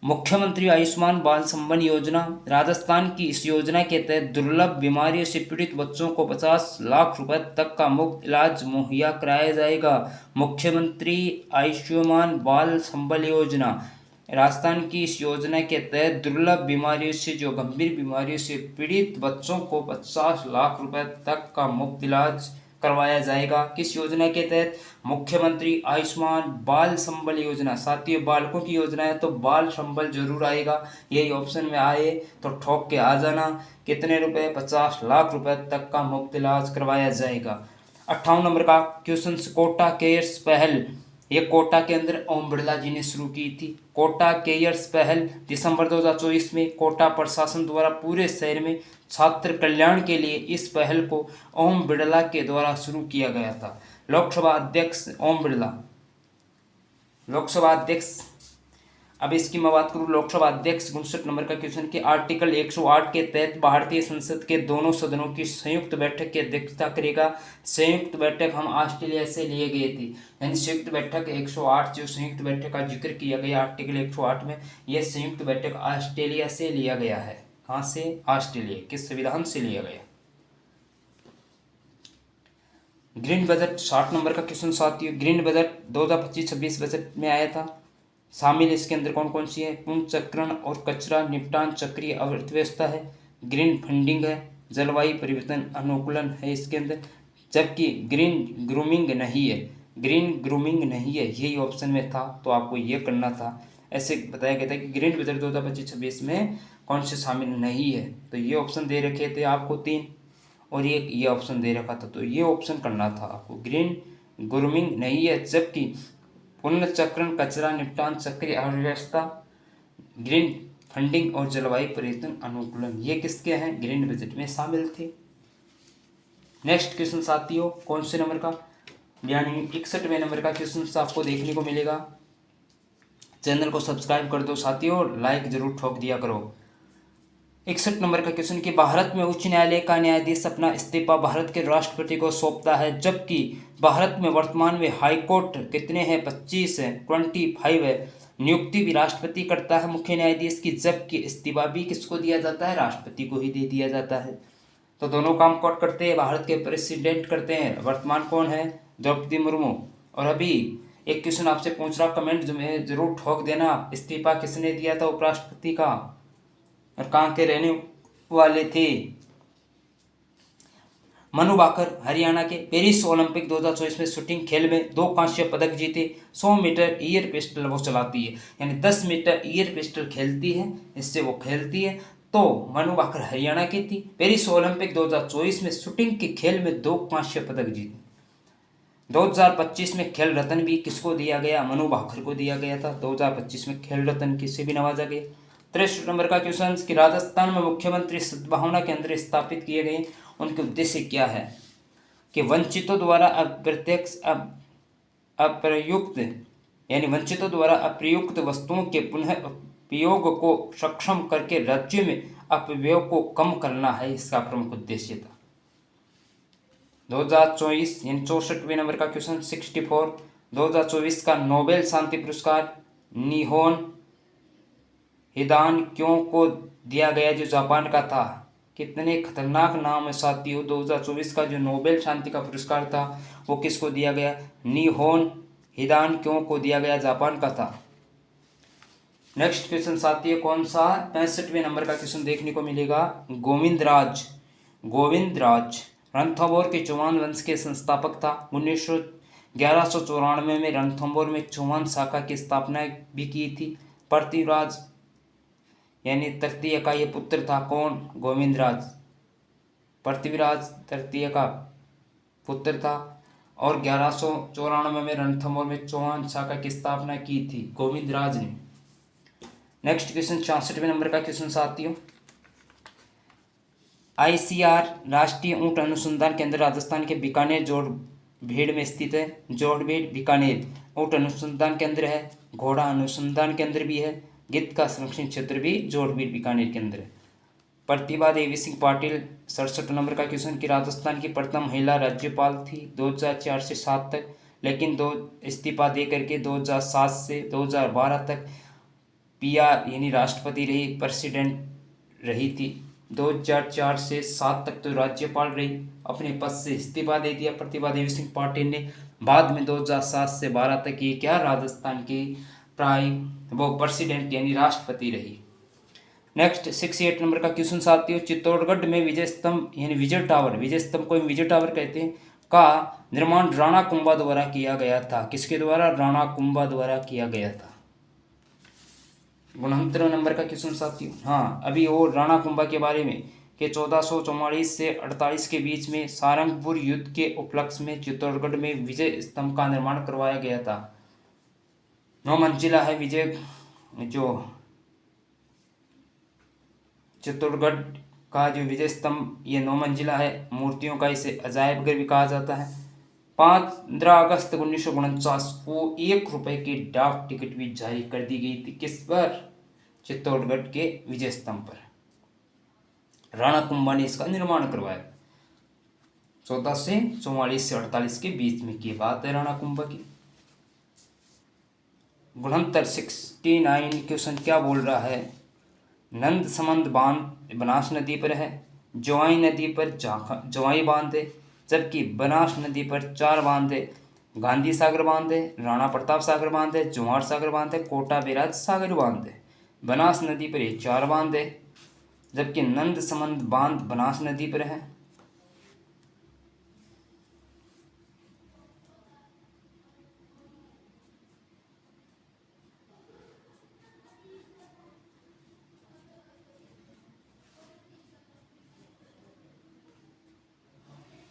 मुख्यमंत्री आयुष्मान बाल संबल योजना राजस्थान की इस योजना के तहत दुर्लभ बीमारियों से पीड़ित बच्चों को 50 लाख रुपए तक का मुफ्त इलाज मुहैया कराया जाएगा। मुख्यमंत्री आयुष्मान बाल संबल योजना, राजस्थान की इस योजना के तहत दुर्लभ बीमारियों से जो गंभीर बीमारियों से पीड़ित बच्चों को 50 लाख रुपए तक का मुफ्त इलाज करवाया जाएगा। किस योजना के तहत? मुख्यमंत्री आयुष्मान बाल संबल योजना। साथियों, बालकों की योजना है तो बाल संबल जरूर आएगा। यही ऑप्शन में आए तो ठोक के आ जाना। कितने रुपए? 50 लाख रुपए तक का मुफ्त इलाज करवाया जाएगा। 58 नंबर का क्वेश्चन, कोटा केयर्स पहल, ये कोटा के अंदर ओम बिरला जी ने शुरू की थी। कोटा केयर्स पहल दिसंबर 2024 में कोटा प्रशासन द्वारा पूरे शहर में छात्र कल्याण के लिए इस पहल को ओम बिरला के द्वारा शुरू किया गया था। लोकसभा अध्यक्ष ओम बिरला, लोकसभा अध्यक्ष अब इसकी मैं बात करूँ लोकसभा अध्यक्ष 59 नंबर का क्वेश्चन कि आर्टिकल 108 के तहत भारतीय संसद के दोनों सदनों की संयुक्त बैठक की अध्यक्षता करेगा। संयुक्त बैठक हम ऑस्ट्रेलिया से लिए गए थी, यानी संयुक्त बैठक 108 जो संयुक्त बैठक का जिक्र किया गया आर्टिकल 108 में, यह संयुक्त बैठक ऑस्ट्रेलिया से लिया गया है। कहाँ से? ऑस्ट्रेलिया। किस संविधान से लिया गया? ग्रीन बजट 60 नंबर का क्वेश्चन साथियों, ग्रीन बजट 2025-26 बजट में आया था। शामिल इसके अंदर कौन कौन सी है? पुनर्चक्रण और कचरा निपटान, चक्रीय अर्थव्यवस्था है, ग्रीन फंडिंग है, जलवायु परिवर्तन अनुकूलन है इसके अंदर, जबकि ग्रीन ग्रूमिंग नहीं है। ग्रीन ग्रूमिंग नहीं है, यही ऑप्शन में था, तो आपको ये करना था। ऐसे बताया गया था कि ग्रीन बजट 2025-26 में कौन से शामिल नहीं है, तो ये ऑप्शन दे रखे थे आपको 3 और ये ऑप्शन दे रखा था, तो ये ऑप्शन करना था आपको। ग्रीन ग्रूमिंग नहीं है, जबकि पुनर्चक्रण, कचरा निपटान, चक्रीय अर्थव्यवस्था, ग्रीन फंडिंग और जलवायु परिवर्तन अनुकूलन, ये किसके हैं? ग्रीन बजट में शामिल थे। नेक्स्ट क्वेश्चन साथियों कौन से नंबर का? यानी 61वें नंबर का क्वेश्चन आपको देखने को मिलेगा। चैनल को सब्सक्राइब कर दो साथियों, लाइक जरूर ठोक दिया करो। 61 नंबर का क्वेश्चन कि भारत में उच्च न्यायालय का न्यायाधीश अपना इस्तीफा भारत के राष्ट्रपति को सौंपता है, जबकि भारत में वर्तमान में हाई कोर्ट कितने हैं? 25 है, 25 है। नियुक्ति भी राष्ट्रपति करता है मुख्य न्यायाधीश की, जबकि इस्तीफा भी किसको दिया जाता है? राष्ट्रपति को ही दे दिया जाता है। तो दोनों काम कौन करते हैं? भारत के प्रेसिडेंट करते हैं। वर्तमान कौन है? द्रौपदी मुर्मू। और अभी एक क्वेश्चन आपसे पूछ रहा, कमेंट में जरूर ठोक देना, इस्तीफा किसने दिया था उपराष्ट्रपति का और कहाँ के रहने वाले थे? मनु भाकर हरियाणा के। पेरिस ओलंपिक 2024 में शूटिंग खेल में 2 कांस्य पदक जीते। 100 मीटर एयर पिस्टल वो चलाती है, यानी 10 मीटर एयर पिस्टल खेलती है, इससे वो खेलती है। तो मनु भाकर हरियाणा की थी। पेरिस ओलंपिक 2024 में शूटिंग के खेल में 2 कांस्य पदक जीते। 2025 में खेल रत्न भी किसको दिया गया? मनु भाकर को दिया गया था। 2025 में खेल रत्न किसे भी नवाजा गया। 63 नंबर का क्वेश्चन कि राजस्थान में मुख्यमंत्री सद्भावना केंद्र स्थापित किए गए, उनके उद्देश्य क्या है? कि वंचितों द्वारा अप्रत्यक्ष अप्रयुक्त यानी वंचितों द्वारा अप्रयुक्त वस्तुओं के पुनः उपयोग को सक्षम करके राज्य में अपव्यय को कम करना है, इसका प्रमुख उद्देश्य था। 2024 यानी 64वें नंबर का क्वेश्चन 64, 2024 का नोबेल शांति पुरस्कार निहोन हिदानक्यो को दिया गया, जो जापान का था। कितने खतरनाक नाम है साथियों। 2024 का जो नोबेल शांति का पुरस्कार था वो किसको दिया गया? निहोन हिदानक्यो को दिया गया, जापान का था। नेक्स्ट क्वेश्चन साथियों कौन सा? 65वें नंबर का क्वेश्चन देखने को मिलेगा। गोविंदराज रणथंभौर के चौहान वंश के संस्थापक था। 1194 में रणथंभौर में चौहान शाखा की स्थापना भी की थी। पृथ्वीराज यानी तृतीय का ये पुत्र था। कौन? गोविंदराज। पृथ्वीराज तृतीय का पुत्र था और 1194 में रणथंभौर में चौहान शाखा की स्थापना की थी गोविंदराज ने। नेक्स्ट क्वेश्चन 66वें नंबर का क्वेश्चन साथियों, ICR राष्ट्रीय ऊंट अनुसंधान केंद्र राजस्थान के बीकानेर जोड़भेड़ में स्थित है। जोड़भेड़ बीकानेर ऊंट अनुसंधान केंद्र है, घोड़ा अनुसंधान केंद्र भी है, गिद्ध का संरक्षण क्षेत्र भी जोड़भेड़ बीकानेर केंद्र है। प्रतिभा देवी सिंह पाटिल 67 नंबर का क्वेश्चन कि राजस्थान की प्रथम महिला राज्यपाल थी 2004 से 7 तक, लेकिन इस्तीफा दे करके 2007 से 2012 तक PR यानी राष्ट्रपति रही, प्रेसिडेंट रही थी। 2004 से 7 तक तो राज्यपाल रही, अपने पद से इस्तीफा दे दिया प्रतिभा देवी सिंह पाटिल ने। बाद में 2007 से 12 तक ये क्या राजस्थान की वो प्रेसिडेंट यानी राष्ट्रपति रही। नेक्स्ट 68 नंबर का क्वेश्चन साथियों, चित्तौड़गढ़ में विजय स्तंभ यानी विजय स्तंभ को विजय टावर कहते हैं, का निर्माण राणा कुंभा द्वारा किया गया था। किसके द्वारा? राणा कुंभा द्वारा किया गया था। 69 नंबर का क्वेश्चन साथियों, हाँ अभी वो राणा कुंभा के बारे में कि 1444 से 48 के बीच में सारंगपुर युद्ध के उपलक्ष्य में चित्तौड़गढ़ में विजय स्तंभ का निर्माण करवाया गया था। 9 मंजिला है विजय जो चित्तौड़गढ़ का जो विजय स्तंभ ये 9 मंजिला है। मूर्तियों का इसे अजायब घर भी कहा जाता है। 15 अगस्त 1949 को 1 रुपए की डाक टिकट भी जारी कर दी गई थी। किस पर? चित्तौड़गढ़ के विजय स्तंभ पर। राणा कुंभा ने इसका निर्माण करवाया। 1444 से 48 के बीच में की बात है राणा कुंभा की। गुणंतर 69 क्वेश्चन क्या बोल रहा है? नंद समंद बांध बनास नदी पर है, जवाई नदी पर जवाई बांध है, जबकि बनास नदी पर 4 बांध है। गांधी सागर बांध है, राणा प्रताप सागर बांध है, जवाहर सागर बांध है, कोटा बैराज सागर बांध है। बनास नदी पर ये 4 बांध है, जबकि नंद समंद बांध बनास नदी पर है।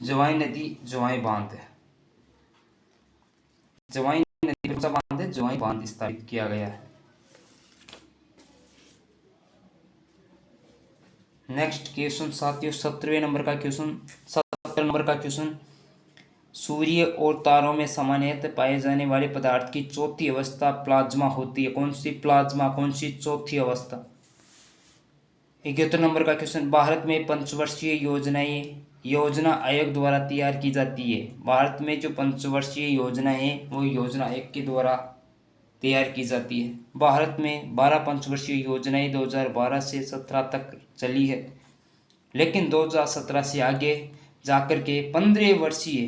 जवाई नदी जवाई बांध है, जवाई नदी पर बांध है, जवाई बांध स्थापित किया गया है। नेक्स्ट क्वेश्चन साथियों 17वें नंबर का क्वेश्चन, 17 नंबर का क्वेश्चन, सूर्य और तारों में सामान्यतः पाए जाने वाले पदार्थ की चौथी अवस्था प्लाज्मा होती है। कौन सी प्लाज्मा, कौन सी चौथी अवस्था? 71 नंबर का क्वेश्चन, भारत में पंचवर्षीय योजना आयोग द्वारा तैयार की जाती है। भारत में जो पंचवर्षीय योजना है वो योजना आयोग के द्वारा तैयार की जाती है। भारत में 12 पंचवर्षीय योजनाएं 2012 से 17 तक चली है, लेकिन 2017 से आगे जाकर के 15 वर्षीय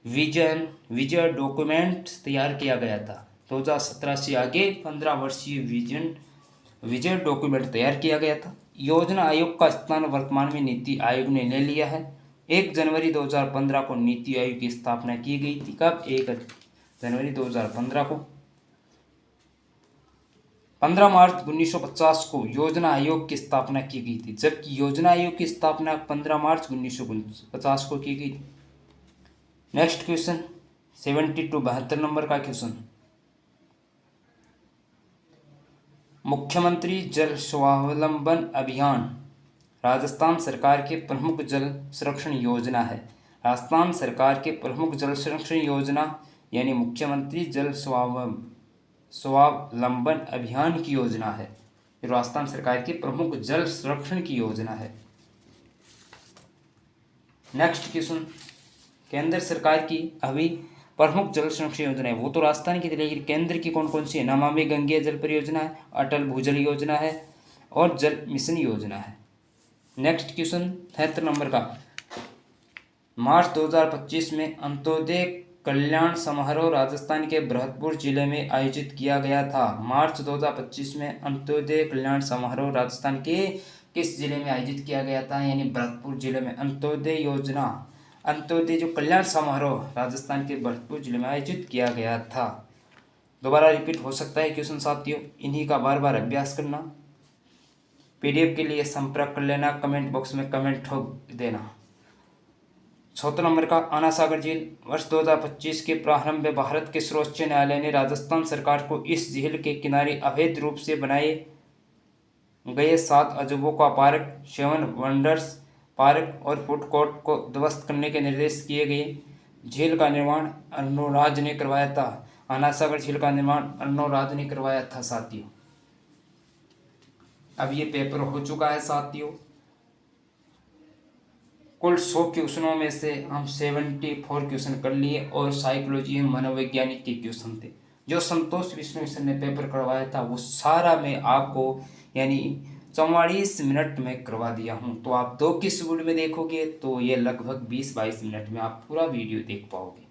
विजन डॉक्यूमेंट तैयार किया गया था। 2017 से आगे 15 वर्षीय विजन डॉक्यूमेंट तैयार किया गया था। योजना आयोग का स्थान वर्तमान में नीति आयोग ने ले लिया है। 1 जनवरी 2015 को नीति आयोग की स्थापना की गई थी। कब? 1 जनवरी 2015 को। 15 मार्च 1950 को योजना आयोग की स्थापना की गई थी, जबकि योजना आयोग की स्थापना 15 मार्च 1950 को की गई थी। नेक्स्ट क्वेश्चन 72 नंबर का क्वेश्चन, मुख्यमंत्री जल स्वावलंबन अभियान राजस्थान सरकार के प्रमुख जल संरक्षण योजना है। राजस्थान सरकार के प्रमुख जल संरक्षण योजना यानी मुख्यमंत्री जल स्वावलंबन अभियान की योजना है। राजस्थान सरकार की प्रमुख जल संरक्षण की योजना है। नेक्स्ट क्वेश्चन, केंद्र सरकार की अभी प्रमुख जल संरक्षण योजना है वो तो राजस्थान की थी, लेकिन केंद्र की कौन कौन सी है? नमामि गंगे जल परियोजना है, अटल भूजल योजना है और जल मिशन योजना है। नेक्स्ट क्वेश्चन 73 नंबर का, मार्च 2025 में अंत्योदय कल्याण समारोह राजस्थान के भरतपुर जिले में आयोजित किया गया था। मार्च 2025 में अंत्योदय कल्याण समारोह राजस्थान के किस जिले में आयोजित किया गया था? यानी भरतपुर जिले में अंत्योदय जो कल्याण समारोह राजस्थान के भरतपुर जिले में आयोजित किया गया था। दोबारा रिपीट हो सकता है क्वेश्चन साथियों, इन्हीं का बार बार अभ्यास करना। पीडीएफ के लिए संपर्क कर लेना, कमेंट बॉक्स में कमेंट ठोक देना। 74 नंबर का, आना सागर झील वर्ष 2025 के प्रारंभ में भारत के सर्वोच्च न्यायालय ने राजस्थान सरकार को इस झील के किनारे अवैध रूप से बनाए गए 7 अजूबों का पार्क, 7 वंडर्स पार्क और फूड कोर्ट को ध्वस्त करने के निर्देश किए गए। झील का निर्माण अर्नोराज ने करवाया था। आना सागर झील का निर्माण अर्नोराज ने करवाया था साथियों। अब ये पेपर हो चुका है साथियों। कुल 100 क्वेश्चनों में से हम 74 क्वेश्चन कर लिए और साइकोलॉजी मनोवैज्ञानिक के क्वेश्चन थे। जो संतोष विष्णु सर ने पेपर करवाया था वो सारा मैं आपको यानी 44 मिनट में करवा दिया हूँ। तो आप 2 की स्पीड में देखोगे तो ये लगभग 20-22 मिनट में आप पूरा वीडियो देख पाओगे।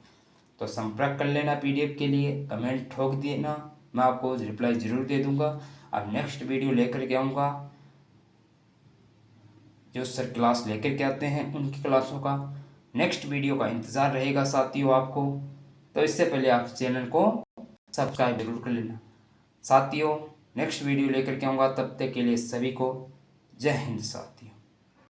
तो संपर्क कर लेना पीडीएफ के लिए, कमेंट ठोक देना, मैं आपको रिप्लाई ज़रूर दे दूंगा। अब नेक्स्ट वीडियो लेकर के आऊँगा, जो सर क्लास लेकर के आते हैं उनकी क्लासों का नेक्स्ट वीडियो का इंतज़ार रहेगा साथियों आपको। तो इससे पहले आप चैनल को सब्सक्राइब जरूर कर लेना साथियों। नेक्स्ट वीडियो लेकर के आऊँगा, तब तक के लिए सभी को जय हिंद साथियों।